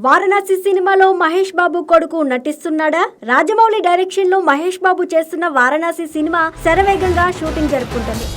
వారణాసి సినిమాలో మహేష్ బాబు కొడుకు నటిస్తున్నాడా? రాజమౌళి డైరెక్షన్ లో మహేష్ బాబు చేస్తున్న వారణాసి సినిమా శరవేగంగా షూటింగ్ జరుపుకుంటుంది.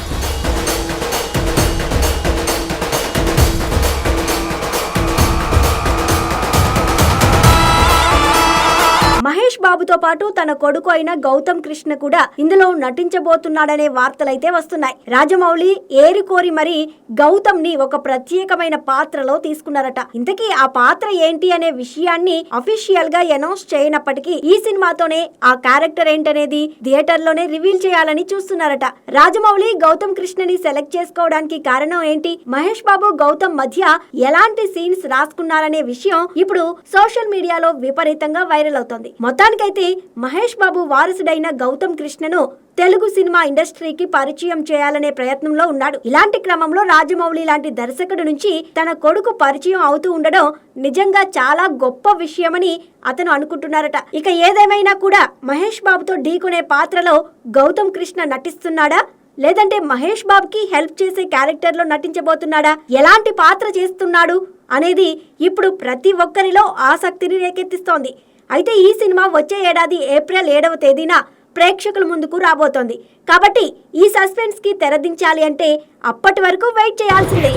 మహేష్ బాబుతో పాటు తన కొడుకు అయిన గౌతమ్ కృష్ణ కూడా ఇందులో నటించబోతున్నాడనే వార్తలైతే వస్తున్నాయి. రాజమౌళి ఏరికోరి మరి గౌతమ్ ని ఒక ప్రత్యేకమైన పాత్రలో తీసుకున్నారట. ఇంతకీ ఆ పాత్ర ఏంటి అనే విషయాన్ని అఫీషియల్ గా అనౌన్స్ చేయనప్పటికీ ఈ సినిమాతోనే ఆ క్యారెక్టర్ ఏంటనేది థియేటర్ లోనే రివీల్ చేయాలని చూస్తున్నారట. రాజమౌళి గౌతమ్ కృష్ణని సెలెక్ట్ చేసుకోవడానికి కారణం ఏంటి? మహేష్ బాబు గౌతమ్ మధ్య ఎలాంటి సీన్స్ రాసుకున్నారనే విషయం ఇప్పుడు సోషల్ మీడియాలో విపరీతంగా వైరల్ అవుతోంది. మొత్తానికైతే మహేష్ బాబు వారసుడైన గౌతమ్ కృష్ణను తెలుగు సినిమా ఇండస్ట్రీకి పరిచయం చేయాలనే ప్రయత్నంలో ఉన్నాడు. ఇలాంటి క్రమంలో రాజమౌళి లాంటి దర్శకుడు నుంచి తన కొడుకు పరిచయం అవుతూ ఉండడం నిజంగా చాలా గొప్ప విషయమని అతను అనుకుంటున్నారట. ఇక ఏదేమైనా కూడా మహేష్ బాబుతో ఢీకొనే పాత్రలో గౌతమ్ కృష్ణ నటిస్తున్నాడా, లేదంటే మహేష్ బాబుకి హెల్ప్ చేసే క్యారెక్టర్ లో నటించబోతున్నాడా, ఎలాంటి పాత్ర చేస్తున్నాడు అనేది ఇప్పుడు ప్రతి ఒక్కరిలో ఆసక్తిని రేకెత్తిస్తోంది. అయితే ఈ సినిమా వచ్చే ఏడాది ఏప్రిల్ 7వ తేదీన ప్రేక్షకుల ముందుకు రాబోతోంది. కాబట్టి ఈ సస్పెన్స్ కి తెరదించాలి అంటే అప్పటి వరకు వెయిట్ చేయాల్సిందే.